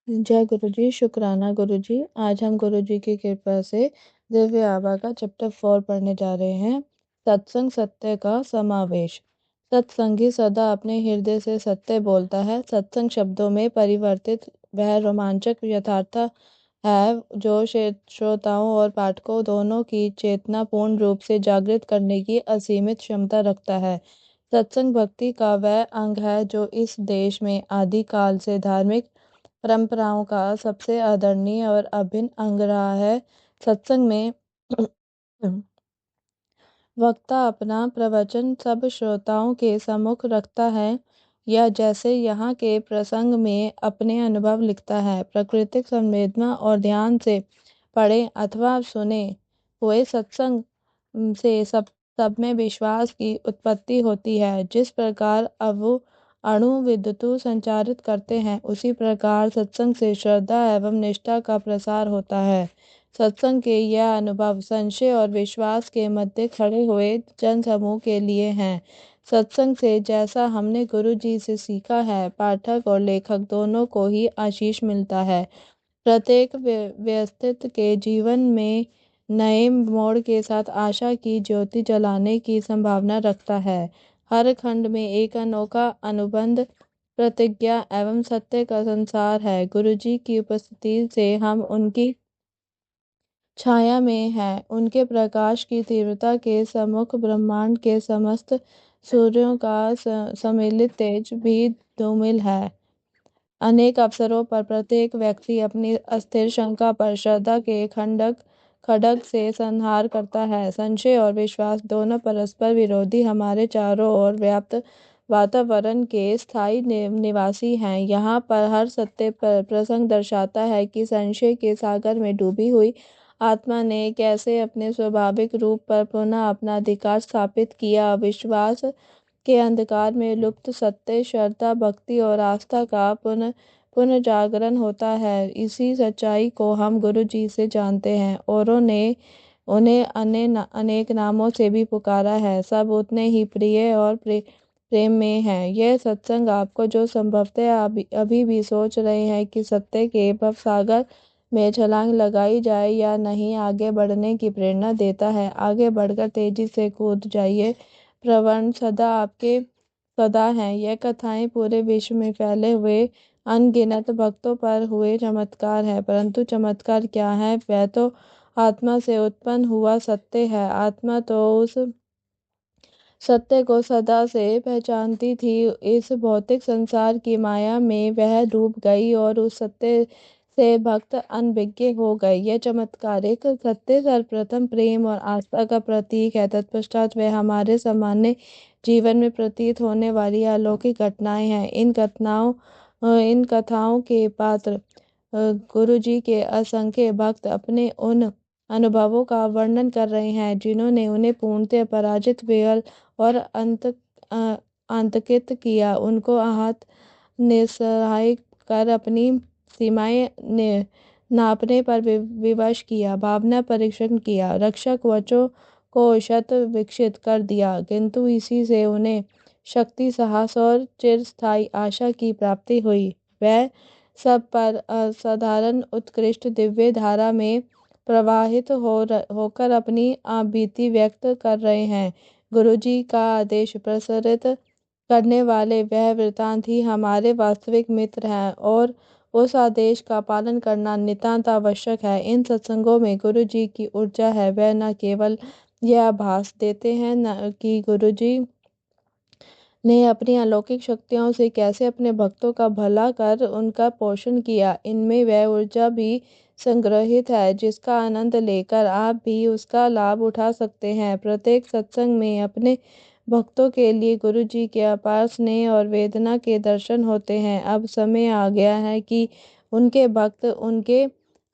जय गुरु जी, शुक्राना गुरु जी। आज हम गुरु जी की कृपा से दिव्य आबा का चैप्टर 4 पढ़ने जा रहे हैं। सत्संग सत्य का समावेश। सत्संगी सदा अपने हृदय से सत्य बोलता है। सत्संग शब्दों में परिवर्तित वह रोमांचक यथार्थ है जो श्रोताओं और पाठकों दोनों की चेतना पूर्ण रूप से जागृत करने की असीमित क्षमता रखता है। सत्संग भक्ति का वह अंग है जो इस देश में आदिकाल से धार्मिक परंपराओं का सबसे आदरणीय और अभिन्न अंग रहा है। सत्संग में वक्ता अपना प्रवचन सब श्रोताओं के सम्मुख रखता है या जैसे यहाँ के प्रसंग में अपने अनुभव लिखता है। प्राकृतिक संवेदना और ध्यान से पढ़े अथवा सुने हुए सत्संग से सब में विश्वास की उत्पत्ति होती है। जिस प्रकार अणु विद्युत संचारित करते हैं उसी प्रकार सत्संग से श्रद्धा एवं निष्ठा का प्रसार होता है। सत्संग के यह अनुभव संशय और विश्वास के मध्य खड़े हुए जनसमूह के लिए हैं। सत्संग से जैसा हमने गुरु जी से सीखा है, पाठक और लेखक दोनों को ही आशीष मिलता है। प्रत्येक व्यवस्थित के जीवन में नए मोड़ के साथ आशा की ज्योति जलाने की संभावना रखता है। हर खंड में एक अनोखा अनुबंध, प्रतिज्ञा एवं सत्य का संसार है। गुरु जी की उपस्थिति से हम उनकी छाया में है। उनके प्रकाश की तीव्रता के सम्मुख ब्रह्मांड के समस्त सूर्यों का सम्मिलित तेज भी धूमिल है। अनेक अवसरों पर प्रत्येक व्यक्ति अपनी अस्थिर शंका पर श्रद्धा के खड्ग से संहार करता है। संशय और विश्वास दोनों परस्पर विरोधी हमारे चारों ओर व्याप्त वातावरण के स्थायी निवासी हैं। यहाँ पर हर सत्य प्रसंग दर्शाता है कि संशय के सागर में डूबी हुई आत्मा ने कैसे अपने स्वाभाविक रूप पर पुनः अपना अधिकार स्थापित किया। विश्वास के अंधकार में लुप्त सत्य, श्रद्धा, भक्ति और आस्था का पुनर्जागरण होता है। इसी सच्चाई को हम गुरु जी से जानते हैं। औरों ने उन्हें अनेक नामों से भी पुकारा है, सब उतने ही प्रिय और प्रेम में है। यह सत्संग आपको जो संभवतः अभी भी सोच रहे हैं कि सत्य के भवसागर में छलांग लगाई जाए या नहीं, आगे बढ़ने की प्रेरणा देता है। आगे बढ़कर तेजी से कूद जाइए, प्रवण सदा हैं। यह कथाएं पूरे विश्व में फैले हुए अनगिनत भक्तों पर हुए चमत्कार है। परंतु चमत्कार क्या है? वह तो आत्मा से उत्पन्न हुआ सत्य है। आत्मा तो उस सत्य को सदा से पहचानती थी। इस भौतिक संसार की माया में वह डूब गई और उस सत्य से भक्त अनभिज्ञ हो गए। यह चमत्कारिक सत्य सर्वप्रथम प्रेम और आस्था का प्रतीक है। तत्पश्चात वह हमारे सामान्य जीवन में प्रतीत होने वाली अलौकिक घटनाएं हैं। इन कथाओं के पात्र गुरु जी के असंख्य भक्त अपने उन अनुभवों का वर्णन कर रहे हैं जिन्होंने उन्हें पूर्णतः पराजित, विफल और आतंकित किया। उनको आहत निस्सहाय कर अपनी सीमाएं नापने पर विवश किया, भावना परीक्षण किया, रक्षक कवचों को शत विकसित कर दिया, किंतु इसी से उन्हें शक्ति, साहस और चिरस्थायी आशा की प्राप्ति हुई। वह सब पर असाधारण उत्कृष्ट दिव्य धारा में प्रवाहित होकर अपनी बीती व्यक्त कर रहे हैं। गुरु जी का आदेश प्रसारित करने वाले वह वृत्तांत ही हमारे वास्तविक मित्र हैं और उस आदेश का पालन करना नितांत आवश्यक है। इन सत्संगों में गुरु जी की ऊर्जा है। वह न केवल यह आभास देते हैं न कि गुरु जी ने अपनी अलौकिक शक्तियों से कैसे अपने भक्तों का भला कर उनका पोषण किया। इनमें वह ऊर्जा भी संग्रहित है जिसका आनंद लेकर आप भी उसका लाभ उठा सकते हैं। प्रत्येक सत्संग में अपने भक्तों के लिए गुरु जी के अपार स्नेह और वेदना के दर्शन होते हैं। अब समय आ गया है कि उनके भक्त उनके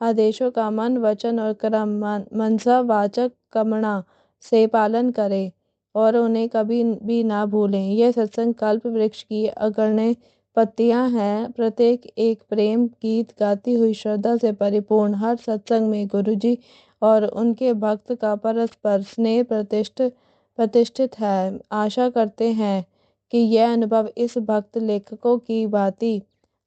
आदेशों का मन, वचन और कर्म मनसा वाचक कर्मणा से पालन करें और उन्हें कभी भी ना भूलें। यह सत्संग कल्प वृक्ष की अग्रणी पत्तियां हैं, प्रत्येक एक प्रेम गीत गाती हुई श्रद्धा से परिपूर्ण। हर सत्संग में गुरुजी और उनके भक्त का परस्पर स्नेह प्रतिष्ठित है। आशा करते हैं कि यह अनुभव इस भक्त लेखकों की भांति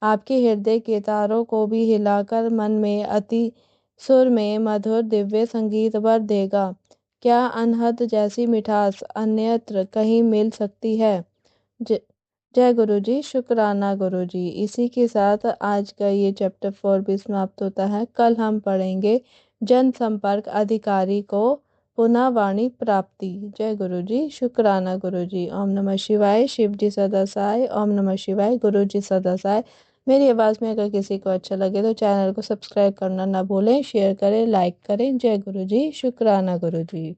आपके हृदय के तारों को भी हिलाकर मन में अति सुर में मधुर दिव्य संगीत भर देगा। क्या अनहद जैसी मिठास अन्यत्र कहीं मिल सकती है? ज- जय गुरु जी, शुक्राना गुरु जी। इसी के साथ आज का ये चैप्टर 4 भी समाप्त होता है। कल हम पढ़ेंगे जनसंपर्क अधिकारी को पुनः वाणी प्राप्ति। जय गुरु जी, शुक्राना गुरु जी। ओम नमः शिवाय। शिव जी सदा सहाय। ओम नमः शिवाय। गुरु जी सदा सहाय। मेरी आवाज़ में अगर किसी को अच्छा लगे तो चैनल को सब्सक्राइब करना ना भूलें, शेयर करें, लाइक करें। जय गुरु जी, शुक्राना गुरु जी।